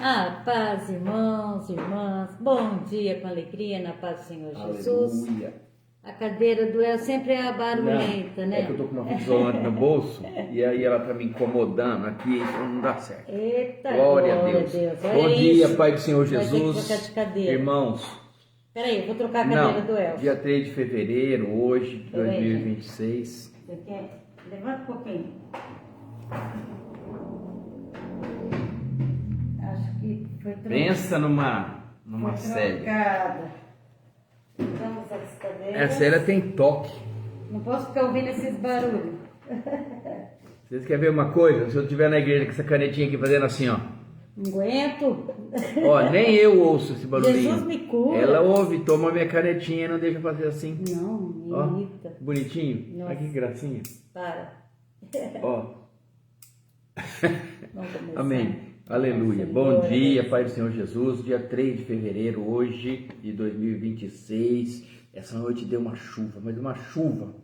Ah, paz, irmãos, irmãs, bom dia com alegria, na paz do Senhor Jesus. Aleluia. A cadeira do El sempre é barulhenta, Não, né? é que eu tô com uma fita isolante no bolso e aí ela tá me incomodando aqui, isso não dá certo. Eita, Glória a Deus. Olha Bom dia, isso. Pai do Senhor Vai ter que Jesus. trocar de cadeira. Irmãos, Peraí, eu vou trocar a cadeira do El. dia 3 de fevereiro, hoje, de Peraí, 2026. Você quer? Levanta um pouquinho. Acho que foi trocada. Pensa numa série. Vamos às cadeiras. Essa série tem toque. Não posso ficar ouvindo esses barulhos. Vocês querem ver uma coisa? Se eu estiver na igreja com essa canetinha aqui fazendo assim, ó. Não aguento. Ó, nem eu ouço esse barulhinho. Jesus me cura. Ela ouve, toma minha canetinha e não deixa fazer assim. Não, me Ó, irrita. bonitinho. Nossa. Olha que gracinha. Para. Ó. Vamos começar. Amém. Aleluia. Nossa, Bom glória a dia, Deus. Pai do Senhor Jesus. Dia 3 de fevereiro, hoje, de 2026. Essa noite deu uma chuva, mas uma chuva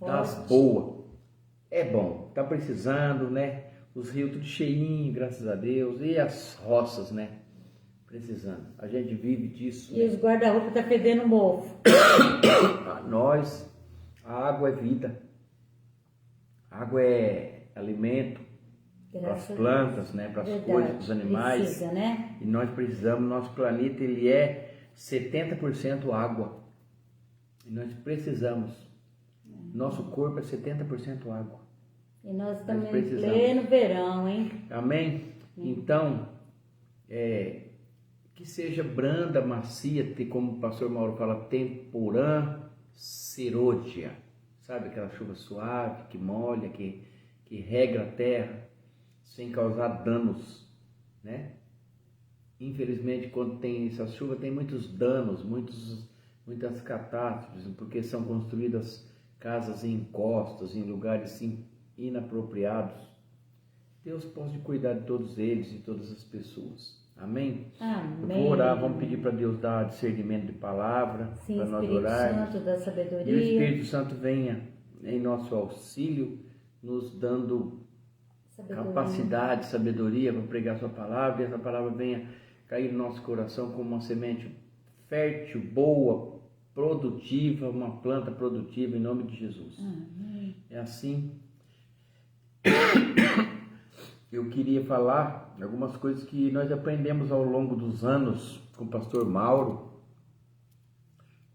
das Forte. boas. É bom. Tá precisando, né? Os rios tudo cheinho, graças a Deus. E as roças, né? Precisando. A gente vive disso. E os guarda-roupa tá fedendo mofo. Para nós, a água é vida. A água é alimento para as Graças a plantas, né? Para as Verdade. coisas, para os animais. Precisa, né? E nós precisamos, nosso planeta ele é 70% água. E nós precisamos. Nosso corpo é 70% água. E nós estamos em precisamos. pleno verão, hein? Amém? Então, que seja branda, macia, como o pastor Mauro fala, temporã, serôdia. Sabe aquela chuva suave, que molha, que rega a terra, sem causar danos, né? Infelizmente, quando tem essa chuva, tem muitos danos, muitas catástrofes, porque são construídas casas em encostas, em lugares inapropriados. Deus pode cuidar de todos eles e todas as pessoas. Amém? Amém. Vou orar, vamos pedir para Deus dar discernimento de palavra, Sim, para nós Espírito orarmos. Santo da E o sabedoria. Espírito Santo venha em nosso auxílio, nos dando capacidade, sabedoria para pregar sua palavra, e essa palavra venha cair no nosso coração como uma semente fértil, boa, produtiva, uma planta produtiva em nome de Jesus. Amém. É assim. Eu queria falar algumas coisas que nós aprendemos ao longo dos anos com o pastor Mauro,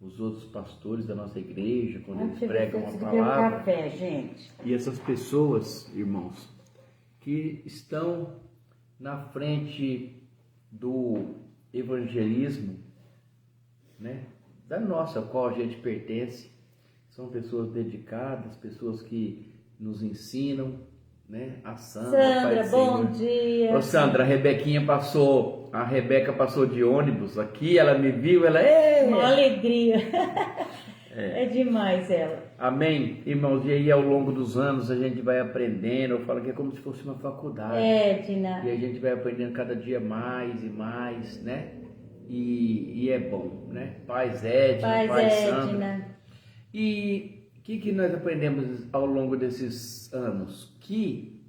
os outros pastores da nossa igreja, quando eles pregam a palavra. Café, gente. E essas pessoas, irmãos, que estão na frente do evangelismo, né, da nossa, ao qual a gente pertence, são pessoas dedicadas, pessoas que nos ensinam, né? A Sandra, bom dia. Ô Sandra, a Rebeca passou de ônibus aqui, ela me viu, Uma alegria. É demais ela. Amém, irmãos, e aí ao longo dos anos a gente vai aprendendo, eu falo que é como se fosse uma faculdade. Dina. E a gente vai aprendendo cada dia mais e mais, né? E é bom, né? Paz Edna, Paz Sandra. Edna. E o que nós aprendemos ao longo desses anos? Que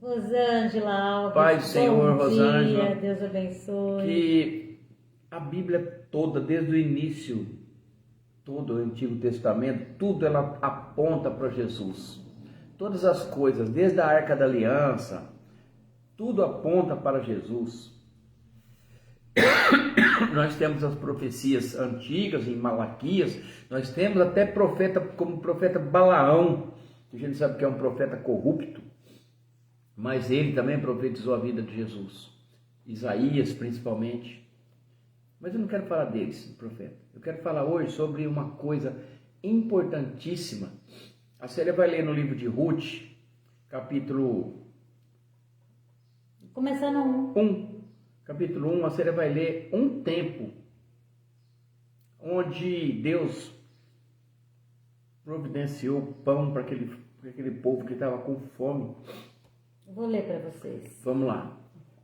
Rosângela Alves, Pai do Senhor, bom Rosângela, dia, Deus abençoe. que a Bíblia toda, desde o início, todo o Antigo Testamento, tudo ela aponta para Jesus. Todas as coisas, desde a Arca da Aliança, tudo aponta para Jesus. Nós temos as profecias antigas em Malaquias, nós temos até profeta como o profeta Balaão, que a gente sabe que é um profeta corrupto, mas ele também profetizou a vida de Jesus. Isaías principalmente. Mas eu não quero falar deles, profeta. Eu quero falar hoje sobre uma coisa importantíssima. A Célia vai ler no livro de Ruth, capítulo Começando 1. Capítulo 1, a Célia vai ler um tempo onde Deus providenciou pão para aquele povo que estava com fome. Vou ler para vocês. Vamos lá.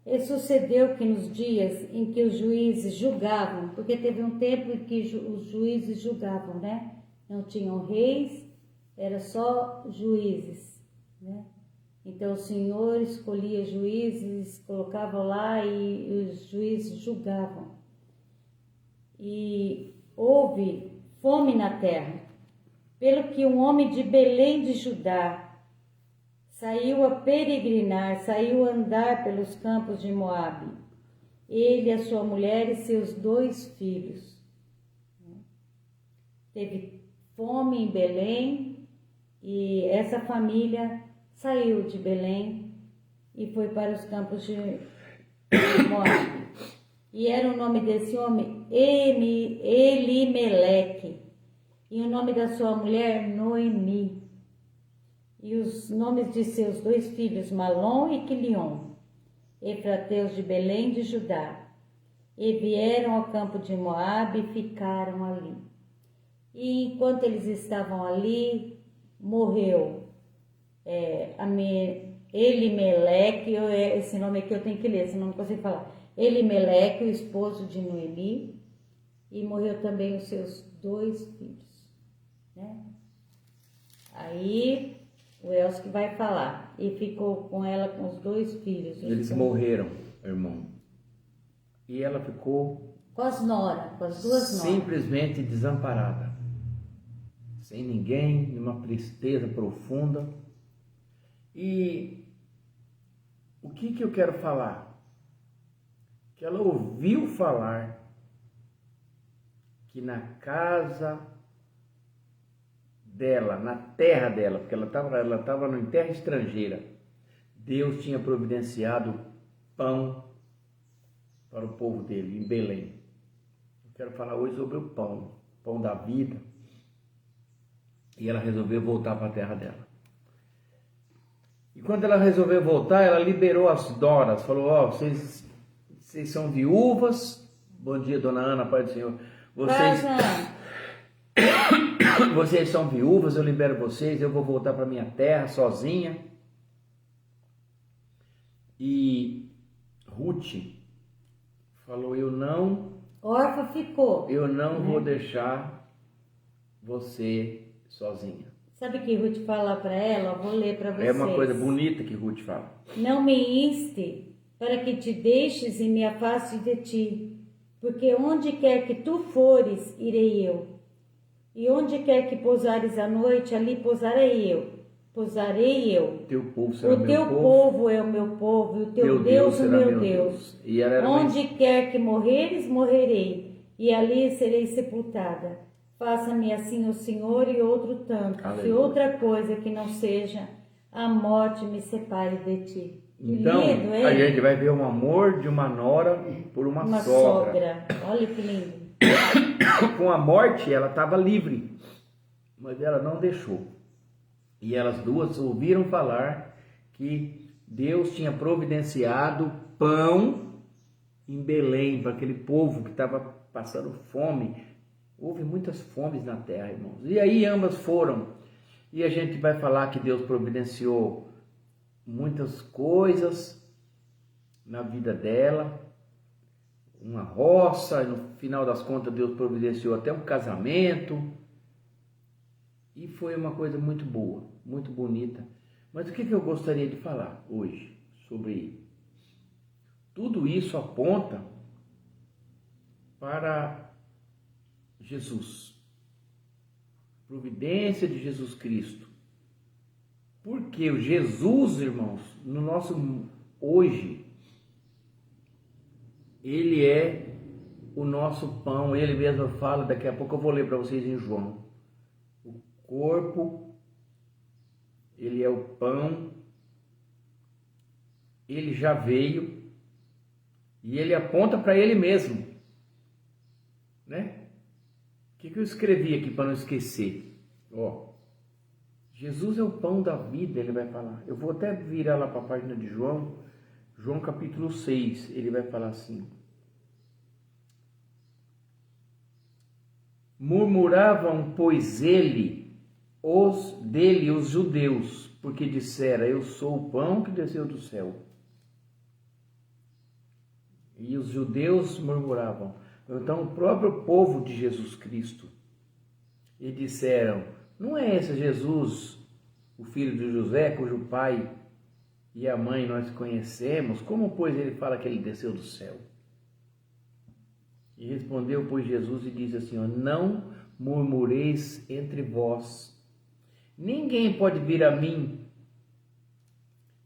E sucedeu que nos dias em que os juízes julgavam, porque teve um tempo em que os juízes julgavam, né? Não tinham reis, era só juízes, né? Então o Senhor escolhia juízes, colocava lá e os juízes julgavam. E houve fome na terra, pelo que um homem de Belém de Judá saiu a peregrinar, saiu a andar pelos campos de Moabe, ele, a sua mulher e seus 2 filhos. Teve fome em Belém e essa família saiu de Belém e foi para os campos de Moabe. E era o nome desse homem Elimeleque, e o nome da sua mulher Noemi, e os nomes de seus 2 filhos Malom e Quilion, efrateus de Belém de Judá, e vieram ao campo de Moabe e ficaram ali. E enquanto eles estavam ali, morreu Elimeleque, esse nome aqui eu tenho que ler, senão não consigo falar. Elimeleque, o esposo de Noemi, e morreu também os seus 2 filhos, né? Aí o Elcio que vai falar, e ficou com ela com os 2 filhos. Eles morreram, irmão. E ela ficou com as 2 noras. Simplesmente desamparada. Sem ninguém, numa tristeza profunda. E o que eu quero falar? Que ela ouviu falar que na casa dela, na terra dela, porque ela estava em terra estrangeira, Deus tinha providenciado pão para o povo dele, em Belém. Eu quero falar hoje sobre o pão da vida. E ela resolveu voltar para a terra dela. E quando ela resolveu voltar, ela liberou as noras, falou, vocês são viúvas. Bom dia, dona Ana, Pai do Senhor. Vocês são viúvas, eu libero vocês, eu vou voltar para minha terra sozinha. E Ruth falou, órfã ficou. Eu não vou deixar você sozinha. Sabe o que Ruth fala para ela? Eu vou ler para vocês. É uma coisa bonita que Ruth fala. Não me inste para que te deixes e me afaste de ti, porque onde quer que tu fores, irei eu. E onde quer que pousares à noite, ali pousarei eu. Teu povo será o teu povo é o meu povo, e o teu Deus o meu Deus. E ela onde quer que morreres, morrerei, e ali serei sepultada. Faça-me assim o Senhor e outro tanto, Aleluia. Se outra coisa que não seja a morte me separe de ti. Então, lindo, a gente vai ver um amor de uma nora por uma sogra. Olha que lindo. Com a morte, ela estava livre, mas ela não deixou. E elas duas ouviram falar que Deus tinha providenciado pão em Belém para aquele povo que estava passando fome. Houve muitas fomes na terra, irmãos. E aí ambas foram. E a gente vai falar que Deus providenciou muitas coisas na vida dela. Uma roça, no final das contas Deus providenciou até um casamento. E foi uma coisa muito boa, muito bonita. Mas o que eu gostaria de falar hoje sobre tudo isso aponta para Jesus, providência de Jesus Cristo. Porque o Jesus, irmãos, no nosso hoje, ele é o nosso pão. Ele mesmo fala, daqui a pouco eu vou ler para vocês em João. O corpo, ele é o pão, ele já veio e ele aponta para ele mesmo, né? O que eu escrevi aqui para não esquecer? Jesus é o pão da vida, ele vai falar. Eu vou até virar lá para a página de João, João capítulo 6, ele vai falar assim. Murmuravam, pois os judeus, porque dissera, eu sou o pão que desceu do céu. E os judeus murmuravam. Então o próprio povo de Jesus Cristo, e disseram, não é esse Jesus, o filho de José, cujo pai e a mãe nós conhecemos, como, pois, ele fala que ele desceu do céu? E respondeu, pois, Jesus e disse assim, ó, não murmureis entre vós. Ninguém pode vir a mim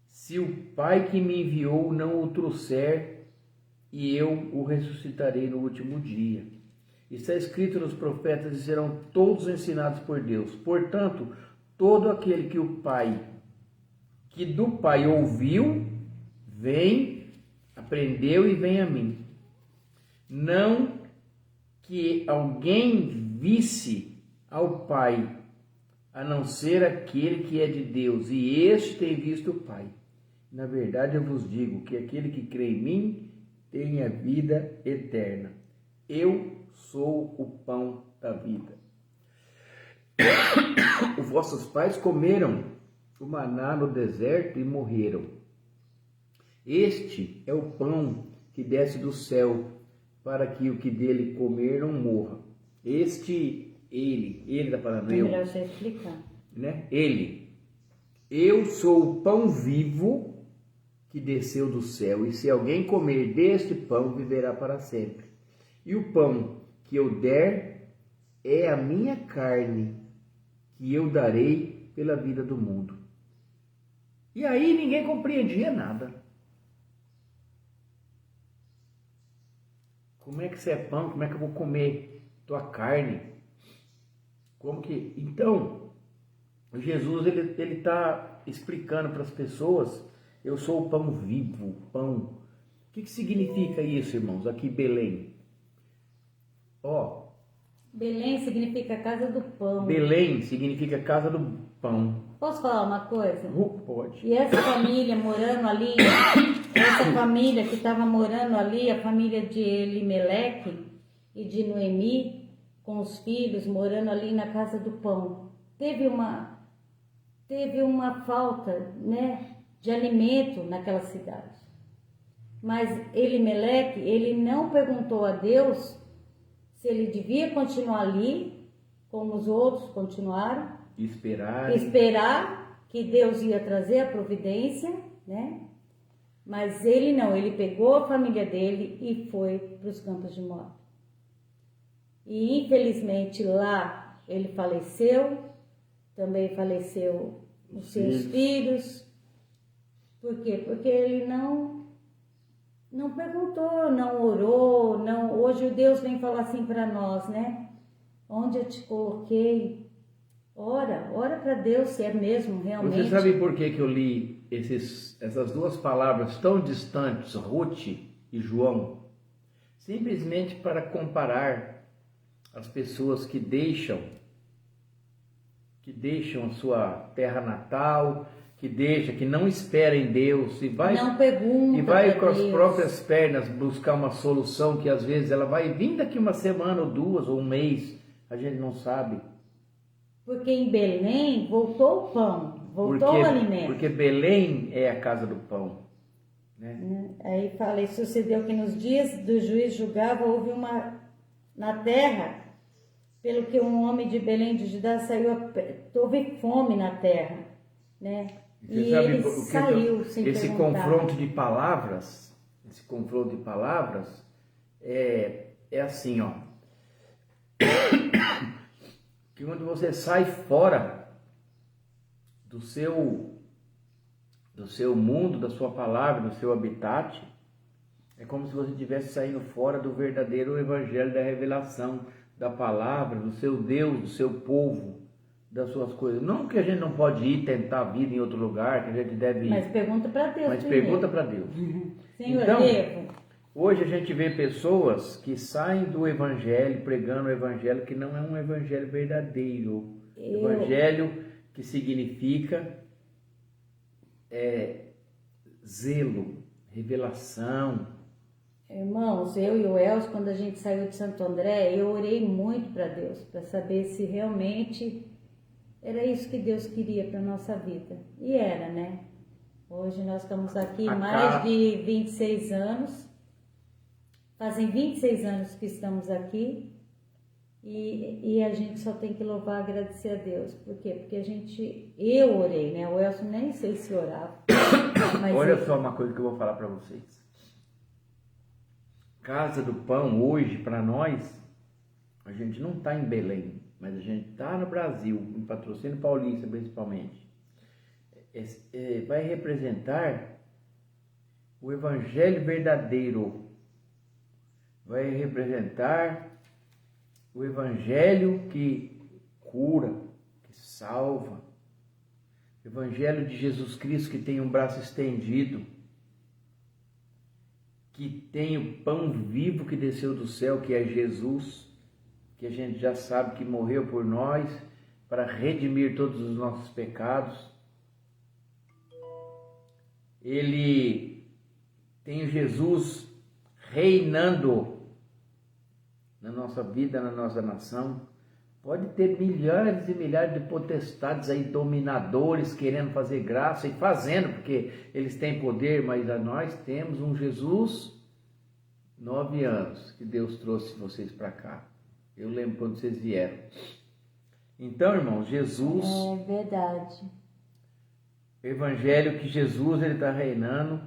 se o Pai que me enviou não o trouxer, e eu o ressuscitarei no último dia. Está escrito nos profetas e serão todos ensinados por Deus. Portanto, todo aquele que do Pai ouviu, vem, aprendeu e vem a mim. Não que alguém visse ao Pai, a não ser aquele que é de Deus, e este tem visto o Pai. Na verdade, eu vos digo que aquele que crê em mim tem a vida eterna. Eu sou o pão da vida. Os vossos pais comeram o maná no deserto e morreram. Este é o pão que desce do céu, para que o que dele comer não morra. Ele está falando eu. Melhor você explicar. Né? Eu sou o pão vivo que desceu do céu, e se alguém comer deste pão, viverá para sempre. E o pão que eu der é a minha carne, que eu darei pela vida do mundo. E aí ninguém compreendia nada. Como é que você é pão? Como é que eu vou comer tua carne? Como que... Então, Jesus ele está explicando para as pessoas, eu sou o pão vivo, pão. O que significa isso, irmãos, aqui em Belém? Ó, Belém significa casa do pão. Belém significa casa do pão. Posso falar uma coisa? Pode. E essa família morando ali, essa família que estava morando ali, a família de Elimeleque e de Noemi, com os filhos morando ali na casa do pão, teve uma falta, né, de alimento naquela cidade. Mas Elimeleque, ele não perguntou a Deus se ele devia continuar ali, como os outros continuaram, esperar que Deus ia trazer a providência, né? Mas ele não, ele pegou a família dele e foi para os campos de Moab. E infelizmente lá ele faleceu, também faleceu os seus filhos. Por quê? Porque ele não perguntou, não orou, não. Hoje o Deus vem falar assim para nós, né? Onde eu te coloquei, ora para Deus se é mesmo realmente. Você sabe por que eu li essas duas palavras tão distantes, Ruth e João? Simplesmente para comparar as pessoas que deixam a sua terra natal, que não espera em Deus e vai com as próprias pernas buscar uma solução que às vezes ela vai vir daqui uma semana ou duas ou um mês, a gente não sabe. Porque em Belém voltou o pão, voltou o alimento. Porque Belém é a casa do pão. Né? Aí fala, e sucedeu que nos dias do juiz julgava, houve na terra, pelo que um homem de Belém de Judá houve fome na terra, né? Você e sabe ele saiu sem esse perguntar. confronto de palavras é assim, ó. Que quando você sai fora do seu mundo, da sua palavra, do seu habitat, é como se você estivesse saindo fora do verdadeiro evangelho da revelação, da palavra, do seu Deus, do seu povo, das suas coisas. Não que a gente não pode ir tentar a vida em outro lugar, que a gente deve ir. Mas pergunta para Deus. Mas pergunta para Deus. Senhor, então, hoje a gente vê pessoas que saem do evangelho, pregando o evangelho que não é um evangelho verdadeiro. Evangelho que significa zelo, revelação. Irmãos, eu e o Elcio, quando a gente saiu de Santo André, eu orei muito para Deus, para saber se realmente era isso que Deus queria para a nossa vida. E era, né? Hoje nós estamos aqui mais de 26 anos. Fazem 26 anos que estamos aqui. E a gente só tem que louvar e agradecer a Deus. Por quê? Porque eu orei, né? O Elson nem sei se orava. Mas Olha só uma coisa que eu vou falar para vocês. Casa do Pão hoje, para nós, a gente não está em Belém, mas a gente está no Brasil, em Patrocínio Paulista principalmente. Vai representar o Evangelho verdadeiro, vai representar o Evangelho que cura, que salva, o Evangelho de Jesus Cristo que tem um braço estendido, que tem o pão vivo que desceu do céu, que é Jesus, que a gente já sabe que morreu por nós para redimir todos os nossos pecados. Ele tem Jesus reinando na nossa vida, na nossa nação. Pode ter milhares e milhares de potestades aí, dominadores, querendo fazer graça e fazendo, porque eles têm poder, mas nós temos um Jesus, 9 anos, que Deus trouxe vocês para cá. Eu lembro quando vocês vieram. Então, irmãos, Jesus... É verdade. O evangelho que Jesus está reinando,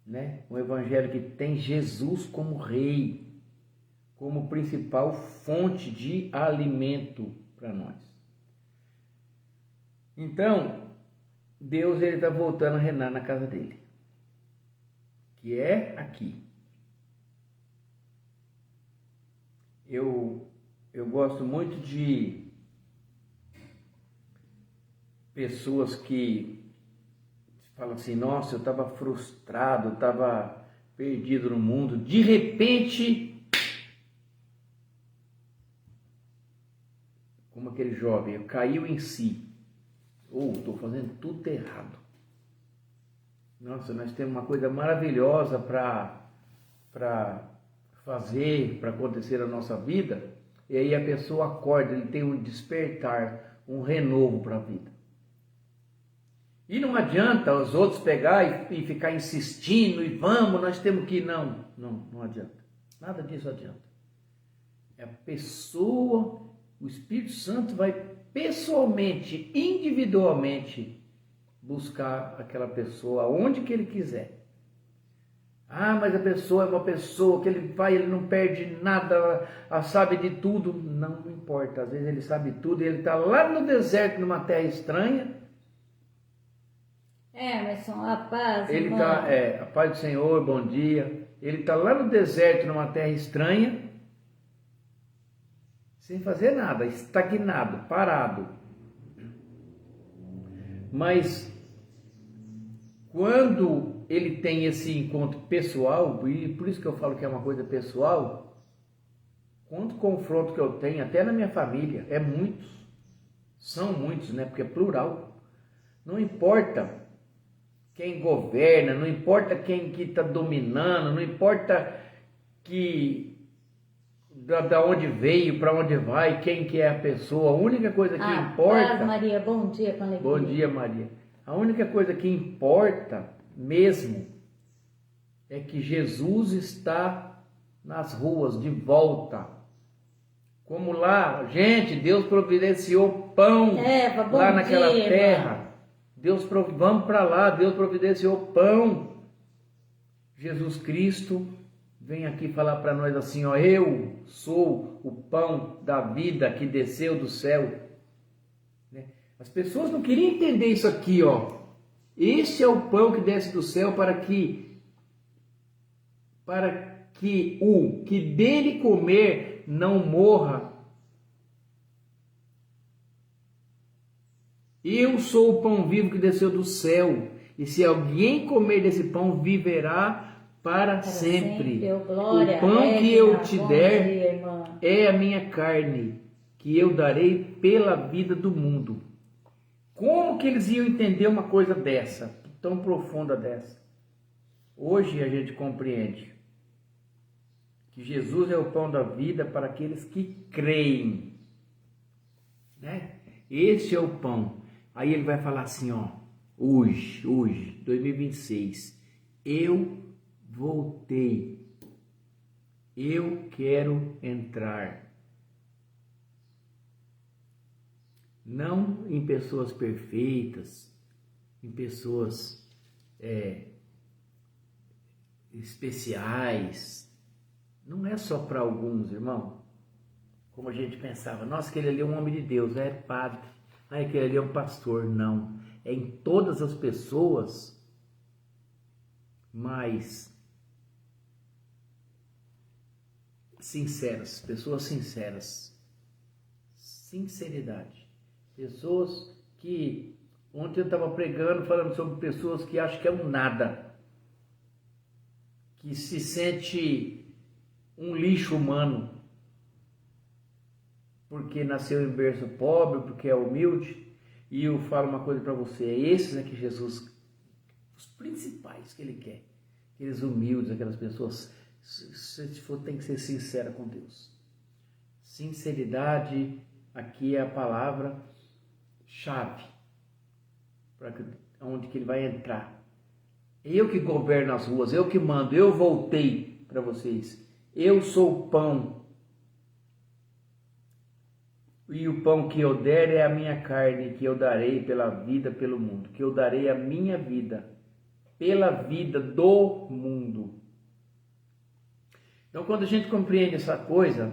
né? Um evangelho que tem Jesus como rei, como principal fonte de alimento para nós. Então, Deus está voltando a reinar na casa dele, que é aqui. Eu gosto muito de pessoas que falam assim, nossa, eu estava frustrado, eu estava perdido no mundo, de repente, como aquele jovem, caiu em si, estou fazendo tudo errado. Nossa, nós temos uma coisa maravilhosa para fazer, para acontecer na nossa vida, e aí a pessoa acorda, ele tem um despertar, um renovo para a vida. E não adianta os outros pegar e ficar insistindo, e vamos, nós temos que ir. Não adianta. Nada disso adianta. É a pessoa, o Espírito Santo vai pessoalmente, individualmente, buscar aquela pessoa onde que ele quiser. Ah, mas a pessoa é uma pessoa que ele vai, ele não perde nada, sabe de tudo. Não importa, às vezes ele sabe tudo e ele está lá no deserto, numa terra estranha. Mas são a paz, ele irmão. A paz do Senhor, bom dia. Ele está lá no deserto, numa terra estranha, sem fazer nada, estagnado, parado. Mas quando ele tem esse encontro pessoal, e por isso que eu falo que é uma coisa pessoal, quanto confronto que eu tenho, até na minha família, são muitos, né? Porque é plural. Não importa quem governa, não importa quem que está dominando, não importa da onde veio, para onde vai, quem que é a pessoa, a única coisa que importa... Paz, Maria, bom dia, com alegria. Bom dia, Maria. A única coisa que importa mesmo é que Jesus está nas ruas, de volta. Como lá, gente, Deus providenciou pão lá naquela terra. Vamos para lá, Deus providenciou pão. Jesus Cristo vem aqui falar para nós assim, ó, eu sou o pão da vida que desceu do céu. As pessoas não queriam entender isso aqui, ó. Este é o pão que desce do céu para que o que dele comer não morra. Eu sou o pão vivo que desceu do céu, e se alguém comer desse pão, viverá para sempre. Glória, o pão que eu te der é a minha carne, que eu darei pela vida do mundo. Como que eles iam entender uma coisa dessa, tão profunda dessa? Hoje a gente compreende que Jesus é o pão da vida para aqueles que creem, né? Esse é o pão. Aí ele vai falar assim, ó, hoje, 2026, eu voltei, eu quero entrar. não em pessoas perfeitas, em pessoas especiais. Não é só para alguns, irmão. Como a gente pensava, nossa, aquele ali é um homem de Deus, é padre, aquele ali é um pastor. Não, é em todas as pessoas, mas sinceras, pessoas sinceras, sinceridade, pessoas que, ontem eu estava pregando, falando sobre pessoas que acham que é um nada, que se sente um lixo humano, porque nasceu em berço pobre, porque é humilde. E eu falo uma coisa para você, é esses que Jesus, os principais que ele quer, aqueles humildes, aquelas pessoas, se for, tem que ser sincera com Deus. Sinceridade aqui é a palavra-chave para onde que ele vai entrar. Eu que governo as ruas, eu que mando, eu voltei para vocês. Eu sou o pão. E o pão que eu der é a minha carne, que eu darei pela vida, pelo mundo. Que eu darei a minha vida, pela vida do mundo. Então, quando a gente compreende essa coisa,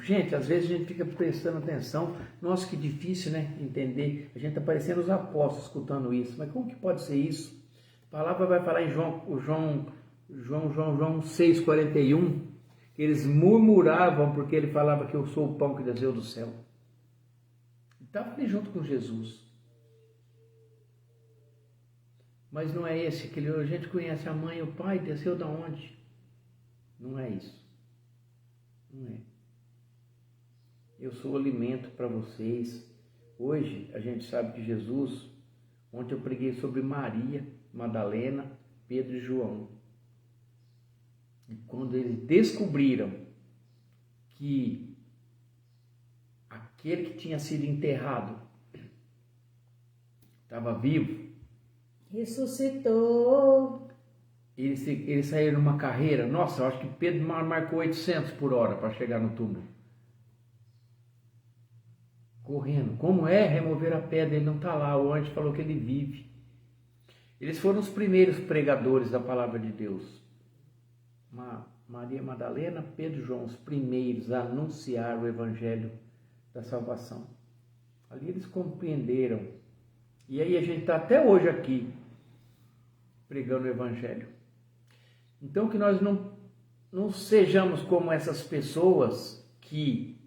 gente, às vezes a gente fica prestando atenção. Nossa, que difícil, né? Entender. A gente está parecendo os apóstolos escutando isso. Mas como que pode ser isso? A palavra vai falar em João 6,41, que eles murmuravam porque ele falava que eu sou o pão que desceu do céu. Estava ali junto com Jesus. Mas não é esse que a gente conhece a mãe e o pai, desceu da onde? Não é isso. Não é. Eu sou alimento para vocês. Hoje a gente sabe que Jesus, ontem eu preguei sobre Maria, Madalena, Pedro e João. E quando eles descobriram que aquele que tinha sido enterrado estava vivo, ressuscitou. Eles saíram numa carreira. Nossa, eu acho que Pedro marcou 800 por hora para chegar no túmulo. Correndo. Como é remover a pedra? Ele não está lá. O anjo falou que ele vive. Eles foram os primeiros pregadores da palavra de Deus. Maria Madalena, Pedro e João, os primeiros a anunciar o evangelho da salvação. Ali eles compreenderam. E aí a gente está até hoje aqui pregando o evangelho. Então que nós não sejamos como essas pessoas que,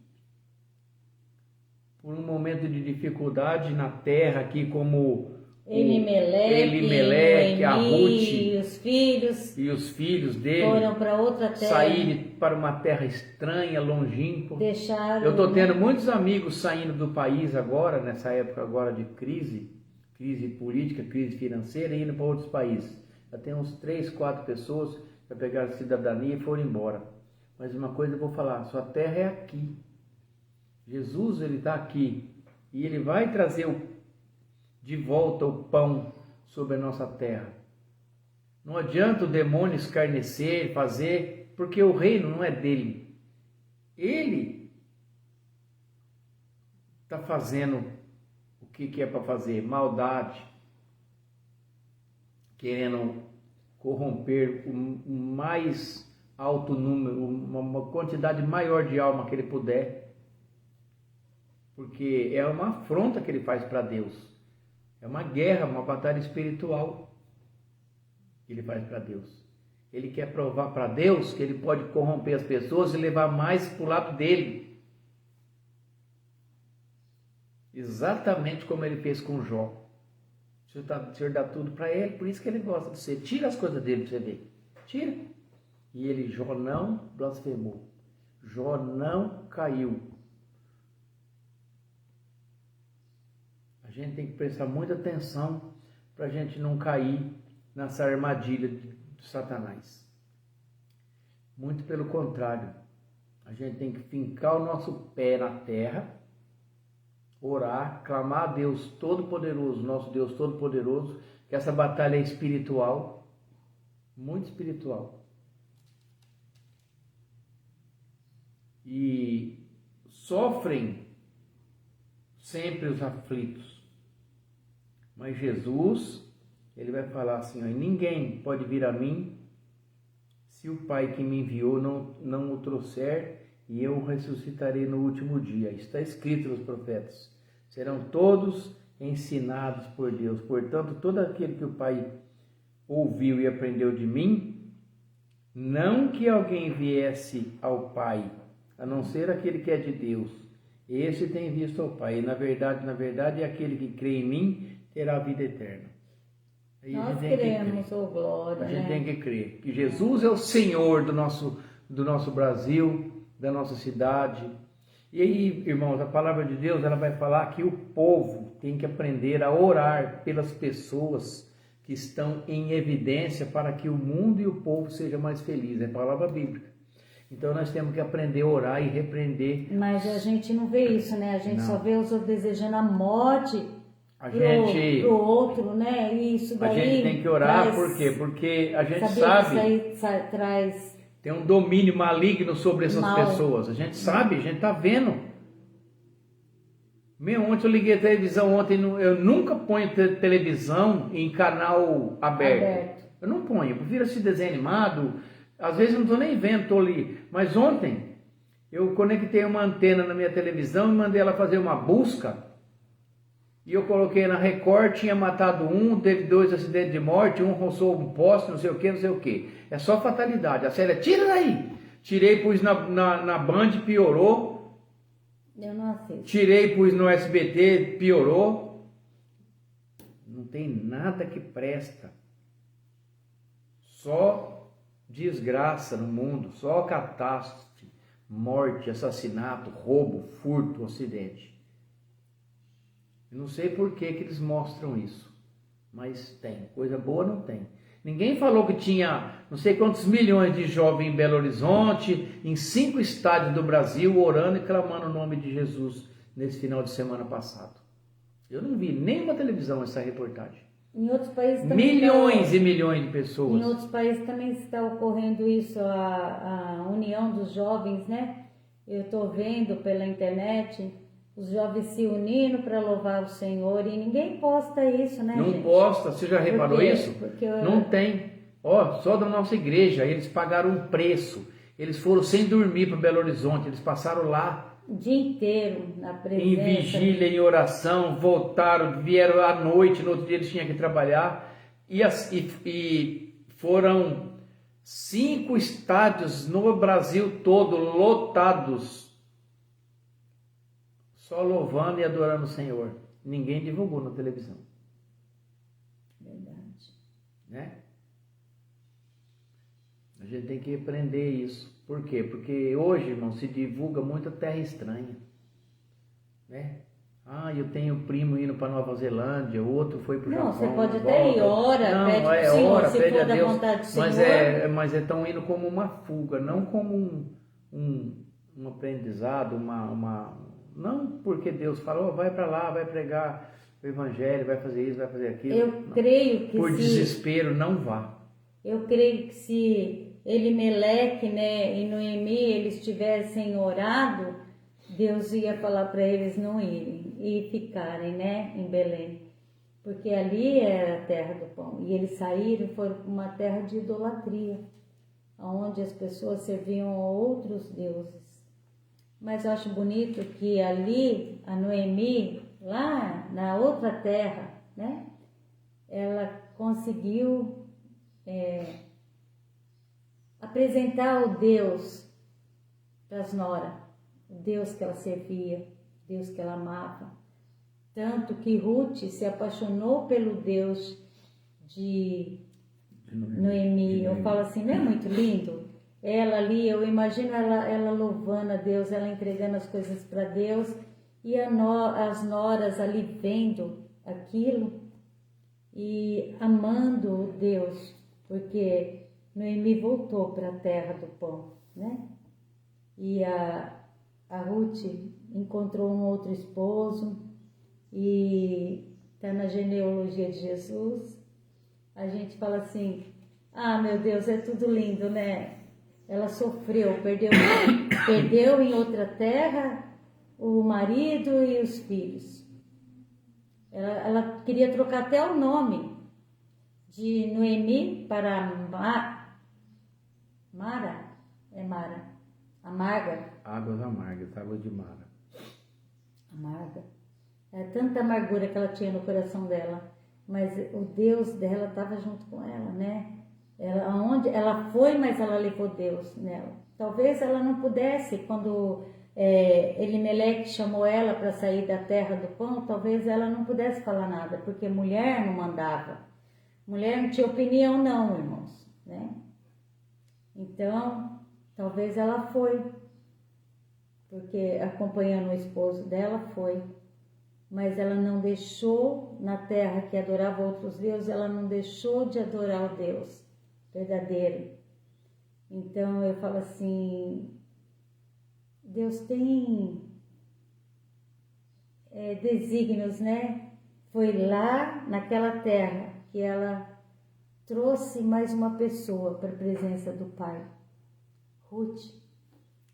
por um momento de dificuldade na terra, aqui como Elimeleque, a Ruth e os filhos dele foram para outra terra, saírem para uma terra estranha, longínqua. Deixaram, eu estou tendo muitos amigos saindo do país agora, nessa época agora de crise política, crise financeira, e indo para outros países. Já tem uns 3, 4 pessoas que pegaram cidadania e foram embora. Mas uma coisa eu vou falar, sua terra é aqui. Jesus, ele está aqui e ele vai trazer de volta o pão sobre a nossa terra. Não adianta o demônio escarnecer, fazer, porque o reino não é dele. Ele está fazendo o que é para fazer, maldade, querendo corromper o mais alto número, uma quantidade maior de alma que ele puder, porque é uma afronta que ele faz para Deus, é uma guerra, uma batalha espiritual que ele faz para Deus. Ele quer provar para Deus que ele pode corromper as pessoas e levar mais para o lado dele, exatamente como ele fez com Jó. O Senhor dá tudo para ele, por isso que ele gosta de você. Tira as coisas dele para você ver. Tira. E Jó não blasfemou. Jó não caiu. A gente tem que prestar muita atenção para a gente não cair nessa armadilha de Satanás. Muito pelo contrário. A gente tem que fincar o nosso pé na terra, orar, clamar a Deus Todo-Poderoso, nosso Deus Todo-Poderoso, que essa batalha é espiritual, muito espiritual. E sofrem sempre os aflitos. Mas Jesus, ele vai falar assim, ó, ninguém pode vir a mim se o Pai que me enviou não o trouxer, e eu o ressuscitarei no último dia. Está escrito nos profetas. Serão todos ensinados por Deus. Portanto, todo aquele que o Pai ouviu e aprendeu de mim, não que alguém viesse ao Pai, a não ser aquele que é de Deus. Esse tem visto ao Pai. E na verdade, aquele que crê em mim terá a vida eterna. Aí nós queremos, ô glória, a gente né? tem que crer que Jesus é o Senhor do nosso Brasil, da nossa cidade. E aí, irmãos, a palavra de Deus, ela vai falar que o povo tem que aprender a orar pelas pessoas que estão em evidência para que o mundo e o povo sejam mais felizes. É palavra bíblica. Então nós temos que aprender a orar e repreender. Mas a gente não vê isso, né? A gente só vê os outros desejando a morte pro outro, né? E isso daí a gente tem que orar, por quê? Porque a gente sabe que isso aí traz... Tem um domínio maligno sobre essas pessoas. A gente sabe, a gente está vendo. Ontem eu liguei a televisão, eu nunca ponho televisão em canal aberto. Eu não ponho, eu prefiro assistir desenho animado. Às vezes eu não estou nem vendo, estou ali. Mas ontem eu conectei uma antena na minha televisão e mandei ela fazer uma busca. E eu coloquei na Record, tinha matado um, teve 2 acidentes de morte, um roçou um poste, não sei o que. É só fatalidade. A Célia, tira daí! Tirei, pus na Band, piorou. Eu não assisto. Tirei, pus no SBT, piorou. Não tem nada que presta. Só desgraça no mundo, só catástrofe, morte, assassinato, roubo, furto, acidente. Não sei por que eles mostram isso, mas tem. Coisa boa não tem. Ninguém falou que tinha não sei quantos milhões de jovens em Belo Horizonte, em 5 estádios do Brasil, orando e clamando o nome de Jesus nesse final de semana passado. Eu não vi nenhuma televisão essa reportagem. Em outros países também milhões e milhões de pessoas. Em outros países também está ocorrendo isso, a união dos jovens, né? Eu estou vendo pela internet os jovens se unindo para louvar o Senhor e ninguém posta isso, né, não gente? Posta, você já reparou isso? Porque não tem. Ó, só da nossa igreja, eles pagaram um preço. Eles foram sem dormir para Belo Horizonte, eles passaram lá o dia inteiro na presença. Em vigília, em oração, voltaram, vieram à noite, no outro dia eles tinham que trabalhar. E foram 5 estádios no Brasil todo lotados. Só louvando e adorando o Senhor. Ninguém divulgou na televisão. Verdade. Né? A gente tem que aprender isso. Por quê? Porque hoje, irmão, se divulga muita terra estranha. Né? Eu tenho primo indo para Nova Zelândia, outro foi para o Japão. Não, você pode até ir, ora, pede pro Senhor, ora, se pede for a da Deus, vontade do Senhor. Mas estão indo como uma fuga, não como um aprendizado, não porque Deus falou, vai para lá, vai pregar o evangelho, vai fazer isso, vai fazer aquilo. Eu creio que por desespero, não vá. Eu creio que se Elimeleque, né, e Noemi eles tivessem orado, Deus ia falar para eles não irem e ficarem, né, em Belém. Porque ali era a terra do pão. E eles saíram e foram para uma terra de idolatria, onde as pessoas serviam a outros deuses. Mas eu acho bonito que ali, a Noemi, lá na outra terra, né, ela conseguiu apresentar o Deus das noras, o Deus que ela servia, o Deus que ela amava. Tanto que Ruth se apaixonou pelo Deus de Noemi. Eu falo assim, não é muito lindo? Ela ali, eu imagino ela louvando a Deus, ela entregando as coisas para Deus e as noras ali vendo aquilo e amando Deus, porque Noemi voltou para a terra do pão, né? E a Ruth encontrou um outro esposo e está na genealogia de Jesus. A gente fala assim, meu Deus, é tudo lindo, né? Ela sofreu, perdeu em outra terra o marido e os filhos. Ela queria trocar até o nome de Noemi para Mara. É Mara. Amarga. Águas amargas, águas de Mara. Amarga. É tanta amargura que ela tinha no coração dela. Mas o Deus dela estava junto com ela, né? Aonde ela foi, mas ela levou Deus nela. Talvez ela não pudesse, quando Elimeleque chamou ela para sair da terra do pão, talvez ela não pudesse falar nada, porque mulher não mandava. Mulher não tinha opinião não, irmãos, né? Então, talvez ela foi, porque acompanhando o esposo dela foi, mas ela não deixou, na terra que adorava outros deuses, ela não deixou de adorar o Deus verdadeiro. Então eu falo assim, Deus tem desígnios, né? Foi lá naquela terra que ela trouxe mais uma pessoa para a presença do Pai. Ruth,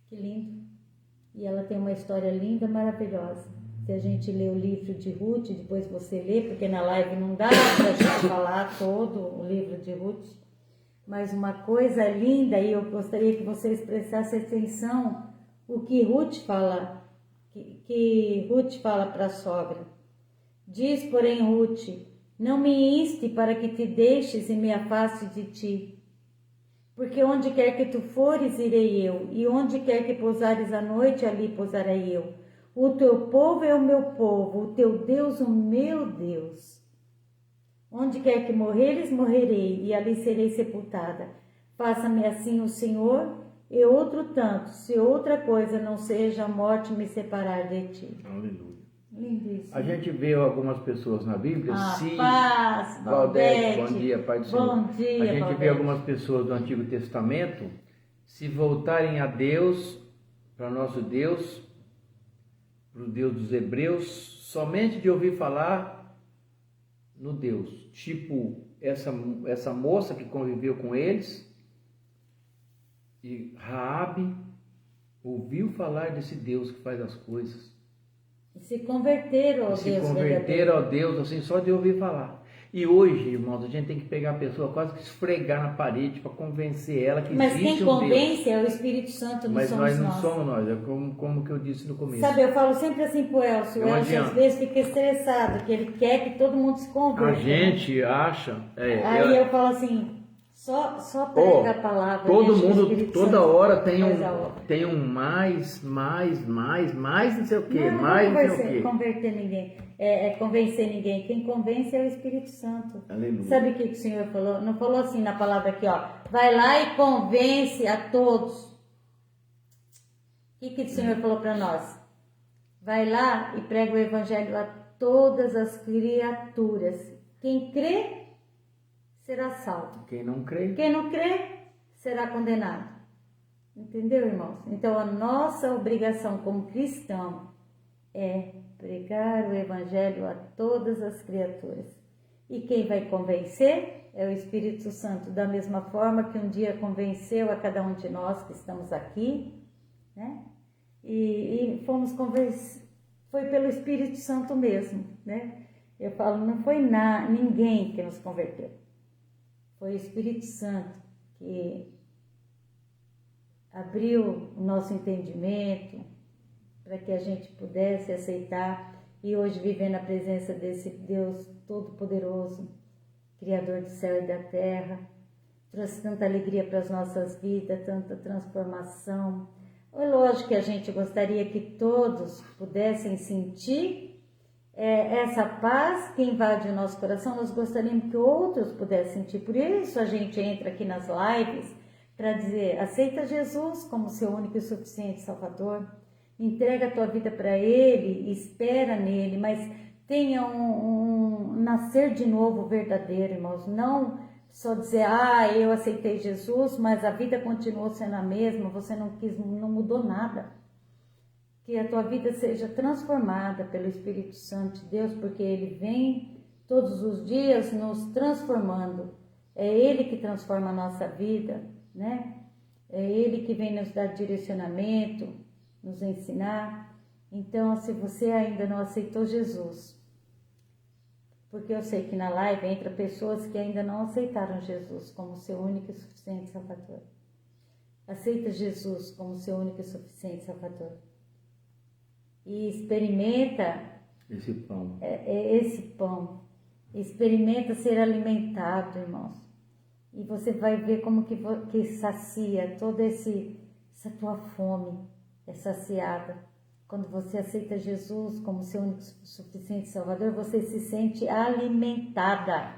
que lindo. E ela tem uma história linda, maravilhosa. Se a gente lê o livro de Ruth, depois você lê, porque na live não dá para a gente falar todo o livro de Ruth. Mas uma coisa linda, e eu gostaria que vocês prestassem atenção o que Ruth fala, que Ruth fala para a sogra. Diz, porém, Ruth, não me inste para que te deixes e me afaste de ti. Porque onde quer que tu fores, irei eu, e onde quer que pousares a noite, ali pousarei eu. O teu povo é o meu povo, o teu Deus o meu Deus. Onde quer que morreres, morrerei, e ali serei sepultada. Faça-me assim o Senhor, e outro tanto, se outra coisa não seja a morte me separar de ti. Aleluia. Lindíssimo. A gente vê algumas pessoas na Bíblia, Paz, Valdete, bom dia, Pai do Senhor. Bom dia, a gente Valdete. vê algumas pessoas do Antigo Testamento se voltarem a Deus, para nosso Deus, para o Deus dos Hebreus, somente de ouvir falar no Deus. Tipo, essa moça que conviveu com eles, e Raabe ouviu falar desse Deus que faz as coisas. E se converteram ao Deus verdadeiro. Se converteram ao Deus, assim, só de ouvir falar. E hoje, irmãos, a gente tem que pegar a pessoa, quase que esfregar na parede para convencer ela que Mas existe quem um convence Deus. é o Espírito Santo, não Mas somos nós não nós. somos nós, é como que eu disse no começo. Sabe, eu falo sempre assim pro Elcio, o Não Elcio às adianta. vezes fica estressado, que ele quer que todo mundo se converta. A gente acha... Aí eu falo assim, só prega a palavra. Todo deixa o mundo, Espírito toda Santo hora faz a obra. tem um mais não sei o quê, Não mais não sei o vai quê. converter ninguém, convencer ninguém. Quem convence é o Espírito Santo. Aleluia. Sabe o que o Senhor falou? Não falou assim na palavra aqui, ó. Vai lá e convence a todos. O que o Senhor falou para nós? Vai lá e prega o Evangelho a todas as criaturas. Quem crê, será salvo. Quem não crê, Quem não crê, será condenado. Entendeu, irmãos? Então, a nossa obrigação como cristão é pregar o Evangelho a todas as criaturas. E quem vai convencer é o Espírito Santo, da mesma forma que um dia convenceu a cada um de nós que estamos aqui, né? E fomos convencidos, foi pelo Espírito Santo mesmo, né? Eu falo, não foi ninguém que nos converteu. Foi o Espírito Santo que abriu o nosso entendimento para que a gente pudesse aceitar e hoje viver na presença desse Deus Todo-Poderoso, Criador do céu e da terra. Trouxe tanta alegria para as nossas vidas, tanta transformação. É lógico que a gente gostaria que todos pudessem sentir essa paz que invade o nosso coração. Nós gostaríamos que outros pudessem sentir. Por isso a gente entra aqui nas lives para dizer, aceita Jesus como seu único e suficiente Salvador. Entrega a tua vida para Ele, espera nele, mas tenha um nascer de novo verdadeiro, irmãos. Não só dizer, eu aceitei Jesus, mas a vida continuou sendo a mesma, você não mudou nada. Que a tua vida seja transformada pelo Espírito Santo de Deus, porque Ele vem todos os dias nos transformando. É Ele que transforma a nossa vida, né? É Ele que vem nos dar direcionamento, nos ensinar. Então, se você ainda não aceitou Jesus, Porque eu sei que na live entra pessoas que ainda não aceitaram Jesus como seu único e suficiente Salvador. Aceita Jesus como seu único e suficiente Salvador. E experimenta esse pão. Esse pão. Experimenta ser alimentado, irmãos. E você vai ver como que sacia toda essa tua fome, é saciada. Quando você aceita Jesus como seu único e suficiente Salvador, você se sente alimentada.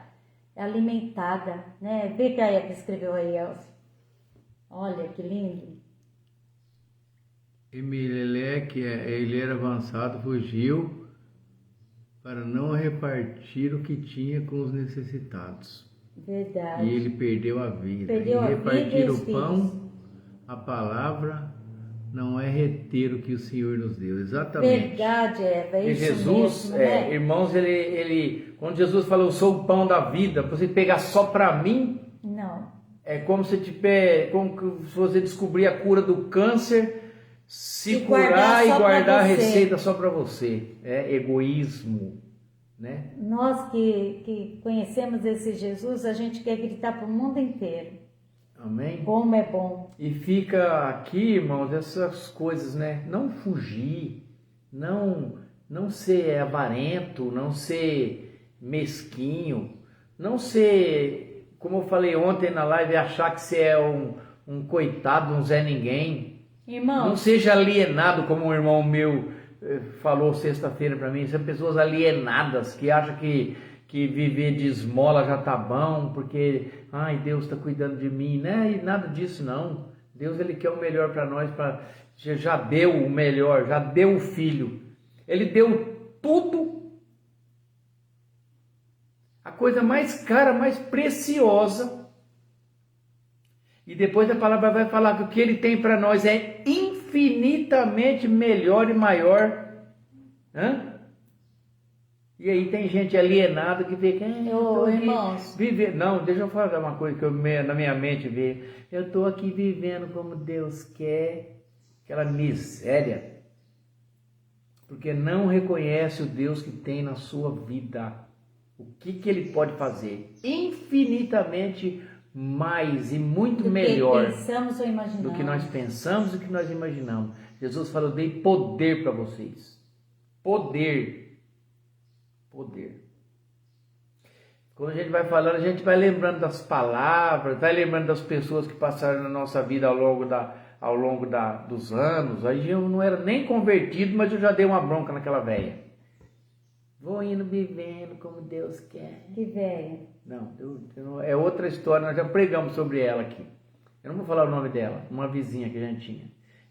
Alimentada, né? Vê que a Eva escreveu aí, Elcio. Olha que lindo. Emelec, ele era avançado, fugiu para não repartir o que tinha com os necessitados. Verdade. E ele perdeu a vida. Perdeu e a repartir vida e os o filhos. pão, a palavra, não é reter o que o Senhor nos deu. Exatamente. Verdade, Eva, é E isso Jesus, mesmo, né? irmãos, ele, quando Jesus falou, eu sou o pão da vida, você pegar só para mim, Não. é como se você descobrir a cura do câncer, se E curar guardar e só pra guardar a você. receita só para você. É egoísmo, né? Nós que conhecemos esse Jesus, a gente quer gritar para o mundo inteiro. Amém? Como é bom. E fica aqui, irmãos, essas coisas, né? Não fugir, não ser avarento, não ser mesquinho, não ser, como eu falei ontem na live, achar que você é um coitado, um Zé Ninguém. Irmãos, Não seja alienado, como um irmão meu falou sexta-feira para mim. São pessoas alienadas que acham que viver de esmola já tá bom, porque ai, Deus está cuidando de mim, né? E nada disso não. Deus, ele quer o melhor para nós, já deu o melhor, já deu o filho. Ele deu tudo, a coisa mais cara, mais preciosa. E depois a palavra vai falar que o que ele tem para nós é infinitamente melhor e maior. Hã? E aí tem gente alienada que fica... irmãos... Não, deixa eu falar uma coisa que na minha mente veio. Eu estou aqui vivendo como Deus quer. Aquela miséria. Porque não reconhece o Deus que tem na sua vida. O que ele pode fazer? Infinitamente mais e muito melhor pensamos ou imaginamos. do que nós pensamos e do que nós imaginamos. Jesus falou, dei poder para vocês. Poder. Quando a gente vai falando, a gente vai lembrando das palavras, vai lembrando das pessoas que passaram na nossa vida ao longo dos anos. Aí eu não era nem convertido, mas eu já dei uma bronca naquela velha. Vou indo vivendo como Deus quer. Que velha? Não, é outra história, nós já pregamos sobre ela aqui. Eu não vou falar o nome dela, uma vizinha que a gente tinha.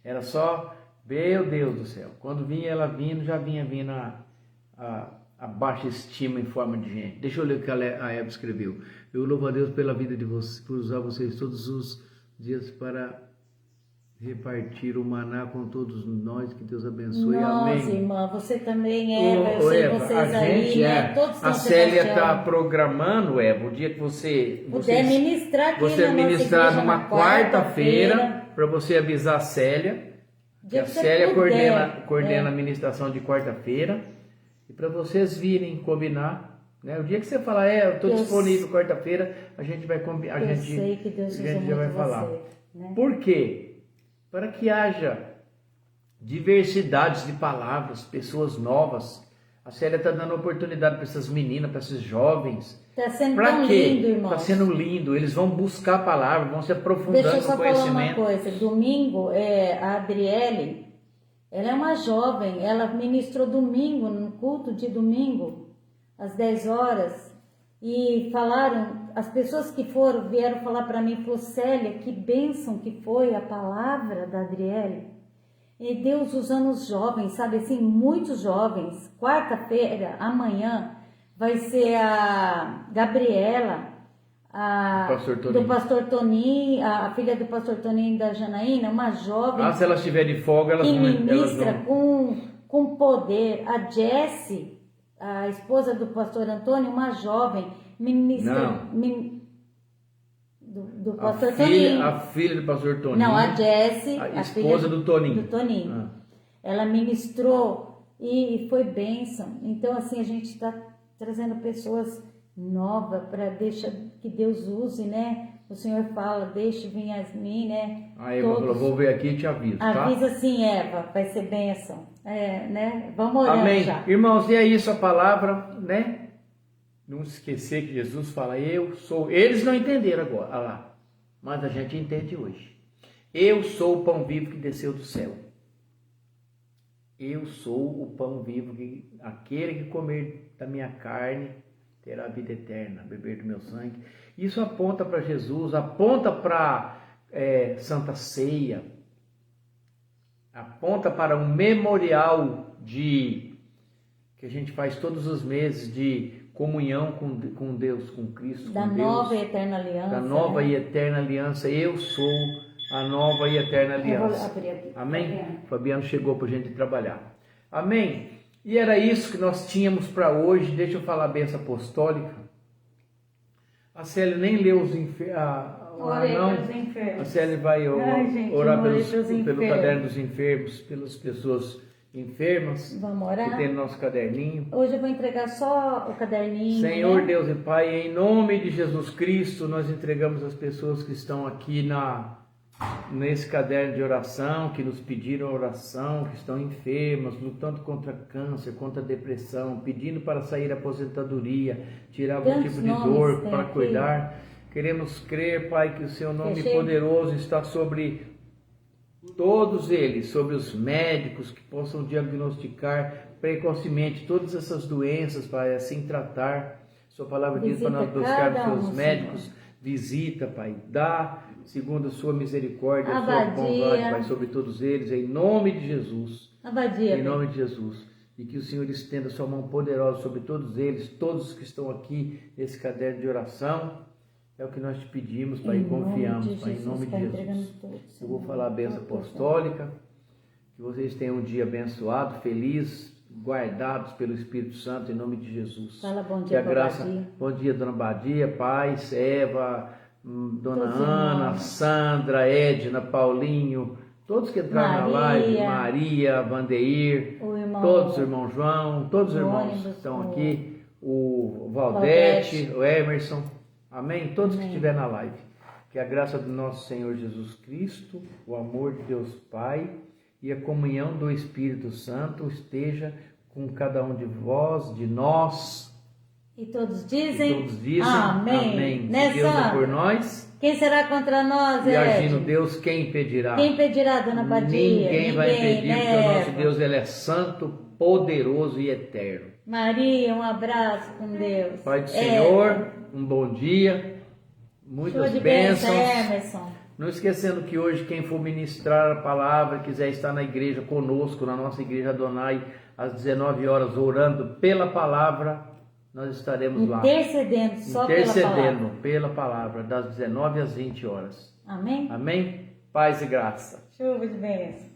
Era só, meu Deus do céu, quando vinha ela vindo, já vinha vindo a baixa estima em forma de gente. Deixa eu ler o que a Eva escreveu. Eu louvo a Deus pela vida de vocês, por usar vocês todos os dias para repartir o maná com todos nós, que Deus abençoe. Nossa, amém. irmã, você também, Eva, eu sei Eva, vocês a aí, gente, né? Todos estão a Célia está programando, Eva, o dia que você puder ministrar aqui você na nossa ministrar igreja numa na quarta-feira, para você avisar a Célia, que Dia a que você Célia puder, coordena a ministração de quarta-feira, e para vocês virem combinar, né? O dia que você falar, eu estou disponível quarta-feira, a gente vai combinar, Eu sei que Deus usa já vai muito falar. você, né? Por quê? Para que haja diversidades de palavras, pessoas novas. A Célia está dando oportunidade para essas meninas, para esses jovens. Está sendo Para tão quê? lindo, irmão. Está sendo lindo. Eles vão buscar a palavra, vão se aprofundando Deixa eu só no falar uma conhecimento. coisa. Domingo, a Adriele, ela é uma jovem, ela ministrou domingo, no culto de domingo, às 10 horas, e falaram, as pessoas que vieram falar para mim, falou, Célia, que bênção que foi a palavra da Adriele. E Deus usando os jovens, sabe assim, muitos jovens. Quarta-feira, amanhã, vai ser a Gabriela, do pastor Toninho, a filha do pastor Toninho da Janaína, uma jovem Se elas estiverem de folga, elas que vão... ministra com poder. A Jessie, a esposa do pastor Antônio, uma jovem, ministra do pastor Toninho. A filha do pastor Toninho. Não, a Jessie, a esposa do Toninho. Ela ministrou e foi bênção. Então, assim, a gente está trazendo pessoas novas para deixar que Deus use, né? O Senhor fala, deixe vir Yasmin, né? A Eva falou, vou ver aqui e te aviso, tá? Avisa sim, Eva, vai ser bênção. Né? Vamos orar Amém. já. Irmãos, e é isso a palavra, né? Não esquecer que Jesus fala, eu sou. Eles não entenderam agora, lá, mas a gente entende hoje. Eu sou o pão vivo que desceu do céu. Eu sou o pão vivo que aquele que comer da minha carne terá vida eterna, beber do meu sangue. Isso aponta para Jesus, aponta para Santa Ceia, aponta para um memorial que a gente faz todos os meses de comunhão com Deus, com Cristo, da com nova Deus, e eterna aliança. da nova né? e eterna aliança. Eu sou a nova e eterna aliança. abrir aqui. Amém? Fabiano chegou para a gente trabalhar. Amém? E era isso que nós tínhamos para hoje. Deixa eu falar a bênção apostólica. A Célia nem leu os Orei não. pelos enfermos. A Célia vai gente, orar orei pelo enfermos. caderno dos enfermos, pelas pessoas enfermas Vamos orar? que tem no nosso caderninho. Hoje eu vou entregar só o caderninho. Senhor né? Deus e Pai, em nome de Jesus Cristo, nós entregamos as pessoas que estão aqui nesse caderno de oração, que nos pediram oração, que estão enfermas, lutando contra câncer, contra depressão, pedindo para sair da aposentadoria, tirar algum Tantos tipo de nomes dor tem para aqui. cuidar. Queremos crer, Pai, que o Seu nome Fechei. poderoso está sobre todos eles, sobre os médicos que possam diagnosticar precocemente todas essas doenças, Pai, assim tratar. Sua palavra diz para nós buscarmos cada seus um, médicos. Senhor. Visita, Pai, dá segundo a sua misericórdia, a sua Abadia. bondade, Pai, sobre todos eles, em nome de Jesus. Abadia. Em nome de Jesus. E que o Senhor estenda sua mão poderosa sobre todos eles, todos que estão aqui nesse caderno de oração. É o que nós te pedimos, Pai, e confiamos, Pai, em nome de Jesus. Eu vou falar a bênção apostólica, que vocês tenham um dia abençoado, feliz, guardados pelo Espírito Santo, em nome de Jesus. Fala bom Que dia, a graça, Badia. bom dia, Dona Badia, paz, Eva, Dona Todos Ana, irmãos. Sandra, Edna, Paulinho, todos que entraram na live, Maria, Vandeir, O irmão- todos os irmãos João, todos os irmãos ônibus, que estão o- aqui, o Valdete, o Emerson, amém? Todos que estiverem na live. Que a graça do nosso Senhor Jesus Cristo, o amor de Deus Pai e a comunhão do Espírito Santo esteja com cada um de vós, de nós. E todos dizem, Todos dizem amém. Se Né, Deus é Sandra? por nós Quem será contra nós, e agindo Ed? Deus, quem impedirá? Quem impedirá, Dona Badia? Ninguém vai impedir, né, porque o nosso Eva? Deus ele é santo, poderoso e eterno. Maria, um abraço com Deus. Pai do Eva. Senhor, um bom dia, Show muitas de bênçãos. bênção, Emerson. Não esquecendo que hoje quem for ministrar a palavra, quiser estar na igreja conosco, na nossa igreja Adonai, às 19 horas, orando pela palavra, nós estaremos lá. Intercedendo só pela palavra. Intercedendo pela palavra, das 19 às 20 horas. Amém? Amém? Paz e graça. Chuva de bênção.